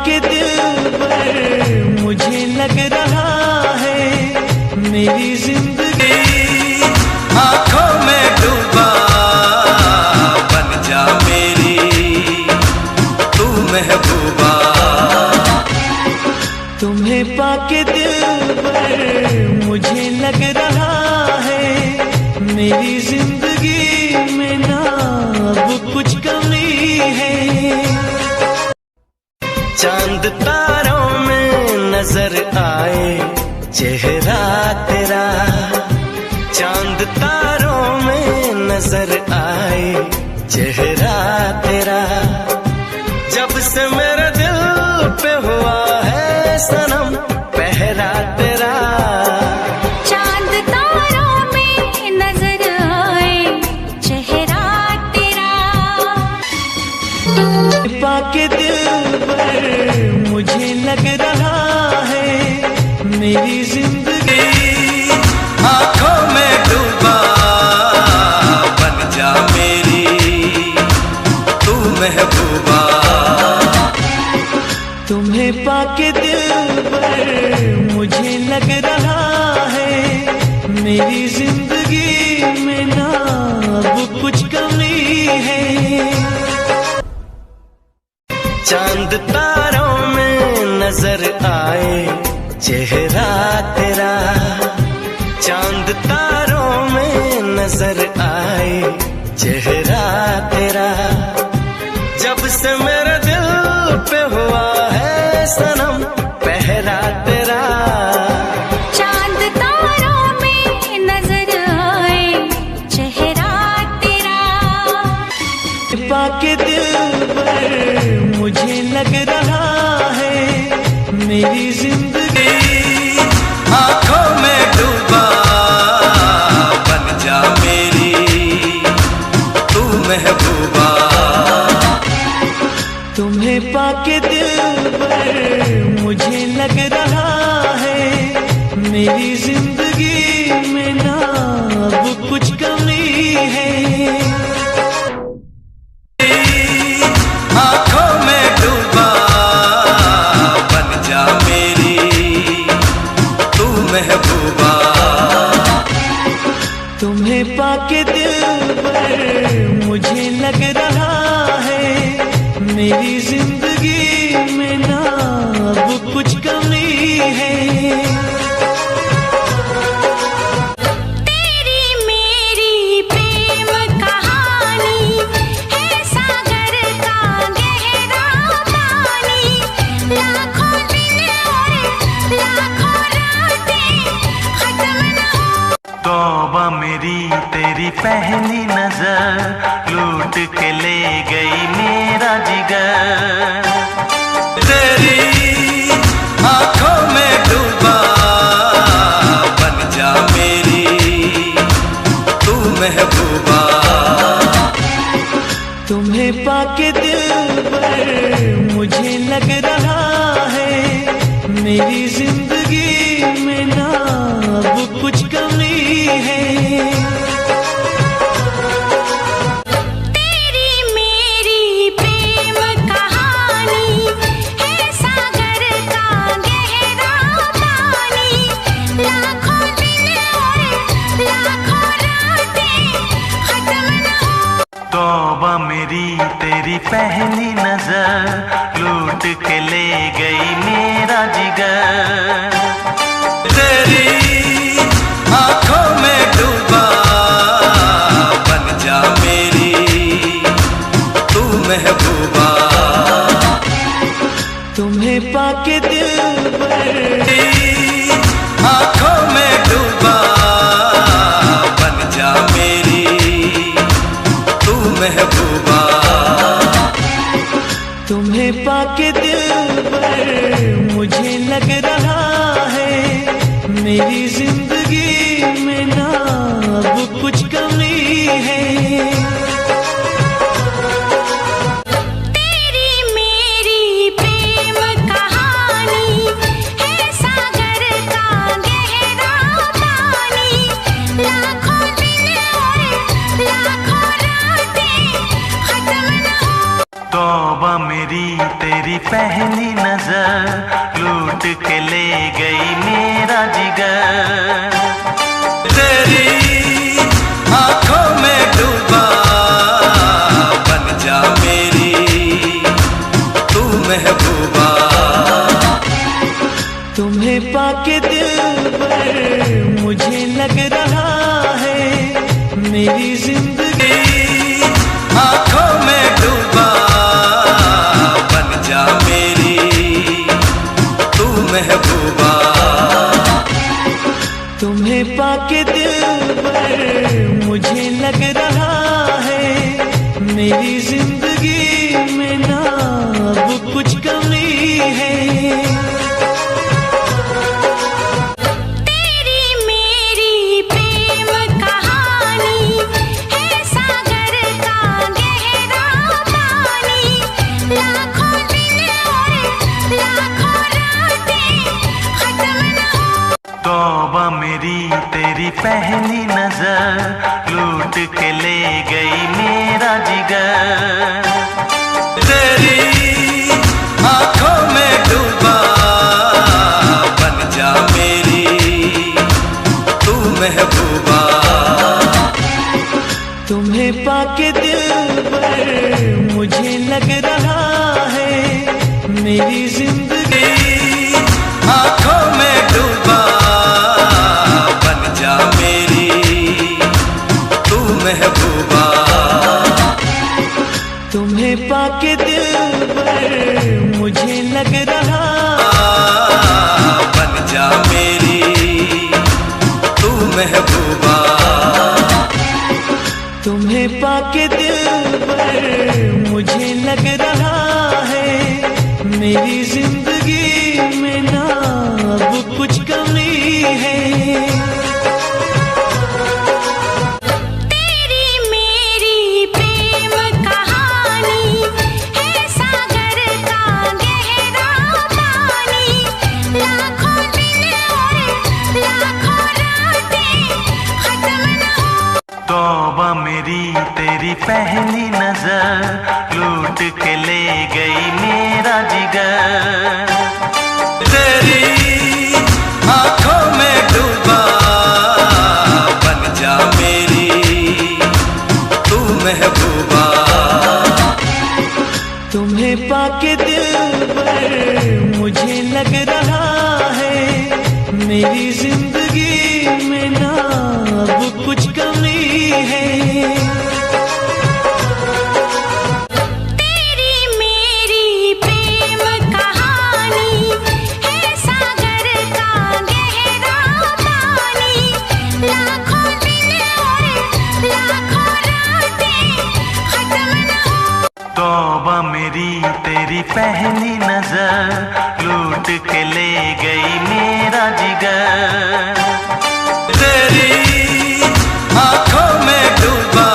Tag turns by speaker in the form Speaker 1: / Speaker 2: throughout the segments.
Speaker 1: पाके दिल पर मुझे लग रहा है मेरी जिंदगी आंखों में डूबा बन जा मेरी तू महबूबा। तुम्हें पाके दिल पर मुझे लग रहा है मेरी जिंदगी में ना अब कुछ कमी है। चांद तारों में नजर आए चेहरा तेरा, चांद तारों में नजर आए चेहरा तेरा, जब से मेरे दिल पे हुआ है सनम पहरा तेरा।
Speaker 2: चांद तारों में नजर आए चेहरा तेरा,
Speaker 1: पाके दिल पर मुझे लग रहा है मेरी जिंदगी आंखों में डूबा बन जा मेरी तू महबूबा। तुम्हें पाके दिल पर मुझे लग रहा है मेरी जिंदगी में ना अब कुछ कमी है। चांद तारों में नजर आए चेहरा तेरा, चांद तारों में नजर आए चेहरा तेरा, जब से मेरे दिल पे हुआ है सनम पहरा तेरा।
Speaker 2: चांद तारों में नजर आए चेहरा तेरा,
Speaker 1: पाके दिल पर मुझे लग रहा है मेरी जिंदगी आंखों में डूबा बन जा मेरी तू महबूबा। तुम्हें पाके दिल पर मुझे लग रहा है मेरी जिंदगी में ना अब कुछ कमी है। आंखों में डूबा बन जा मेरी तू महबूबा। तुम्हें पाके दिल पर मुझे लग रहा है मेरी जिंदगी में ना अब कुछ कमी है।
Speaker 2: तेरी मेरी प्रेम कहानी है सागर का गहरा पानी, लाखों दिन और लाखों रातें खत्म न हो।
Speaker 3: तौबा मेरी तेरी पहली नजर लूट के ले गई मेरा जिगर।
Speaker 1: तेरी आंखों में डूबा बन जा मेरी तू महबूबा। तुम्हें पाके दिल पर मुझे लग रहा है मेरी जिंदगी में ना अब कुछ कमी है।
Speaker 2: तेरी मेरी प्रेम कहानी है सागर का गहरा पानी, लाखों दिन और लाखों रातें खत्म न हो।
Speaker 3: तौबा मेरी तेरी पहली नजर लूट के ले गई मेरा जिगर।
Speaker 1: तेरी आंखों में डूबा बन जा मेरी तू महबूबा। तुम्हें पाके दिल पर आंखों में डूबा बन जा मेरी तू महबूबा। तुम्हें पाके दिल पर मुझे लग रहा है मेरी जिंदगी में ना अब कुछ कमी है।
Speaker 2: तेरी मेरी प्रेम कहानी है सागर का गहरा पानी, लाखों दिन और लाखों रातें खत्म न हो।
Speaker 3: तौबा मेरी तेरी तेरी पहली नजर लूट के ले गई मेरा जिगर। तेरी आंखों में डूबा बन जा मेरी तू महबूबा।
Speaker 1: तुम्हें पाके दिल पर मुझे लग रहा है मेरी जिंदगी
Speaker 3: आंखों में डूबा बन जा मेरी तू महबूबा।
Speaker 1: तुम्हें पाके दिल पर मुझे लग रहा है मेरी जिंदगी में ना अब कुछ कमी है।
Speaker 3: तौबा मेरी तेरी पहली नजर लूट के ले गई मेरा जिगर। तेरी आंखों में डूबा बन जा मेरी तू महबूबा।
Speaker 1: तुम्हें पाके दिल पर मुझे लग रहा है मेरी जिंदगी
Speaker 3: आंखों में डूबा बन जा मेरी तू महबूबा।
Speaker 1: तुम्हें पाके दिल पर मुझे लग रहा
Speaker 3: बन जा मेरी तू महबूबा।
Speaker 1: तुम्हें पाके दिल पर मुझे लग रहा है मेरी जिंदगी में ना अब कुछ कमी है।
Speaker 3: तौबा मेरी तेरी पहली नजर लूट के ले गई मेरा जिगर। तेरी आंखों में डूबा बन जा मेरी तू महबूबा।
Speaker 1: तुम्हें पाके दिल पर मुझे लग रहा है मेरी जिंदगी में ना अब कुछ कमी है।
Speaker 3: तौबा मेरी तेरी पहली नजर लूट के ले गई मेरा जिगर। तेरी आंखों में डूबा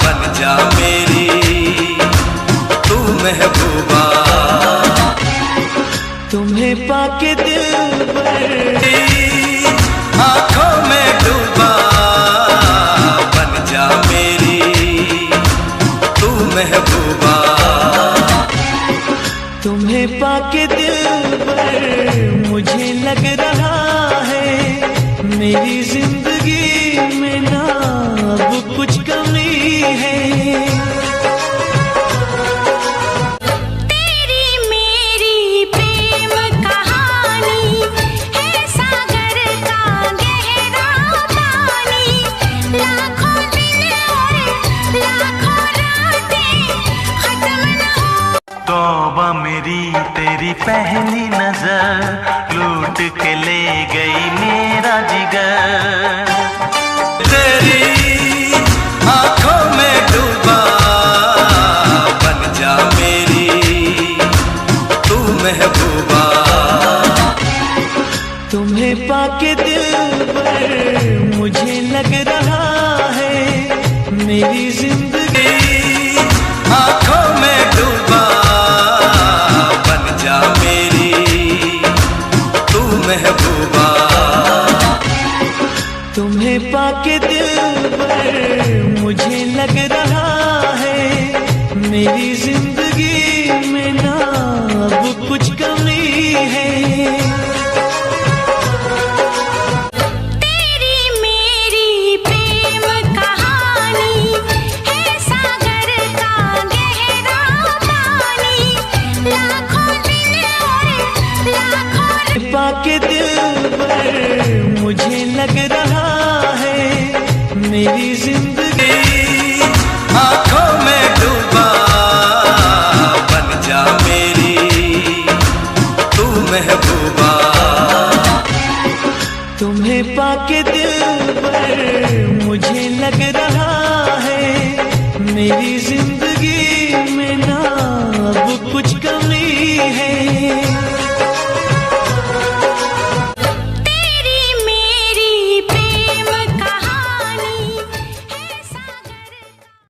Speaker 3: बन जा मेरी तू महबूबा।
Speaker 1: तुम्हें पाके दिल पर
Speaker 3: आंखों में डूबा बन जा मेरी तू महबूबा।
Speaker 1: तुम्हें पाके दिल पर मुझे लग रहा है मेरी जिंदगी में ना अब कुछ कमी है।
Speaker 3: तौबा मेरी तेरी पहली नजर लूट के ले गई मेरा जिगर। तेरी आंखों में डूबा बन जा मेरी तू महबूबा।
Speaker 1: तुम्हें पाके दिल पर मुझे लग रहा है मेरी जिंदगी
Speaker 3: आंखों में डूबा बन जा मेरी तू महबूबा।
Speaker 1: तुम्हें पाके दिल पर मुझे लग रहा है मेरी जिंदगी
Speaker 4: आंखों में डूबा बन जा मेरी तू महबूबा।
Speaker 1: तुम्हें पाके दिल पर मुझे लग रहा है मेरी जिंदगी में ना अब कुछ कमी है।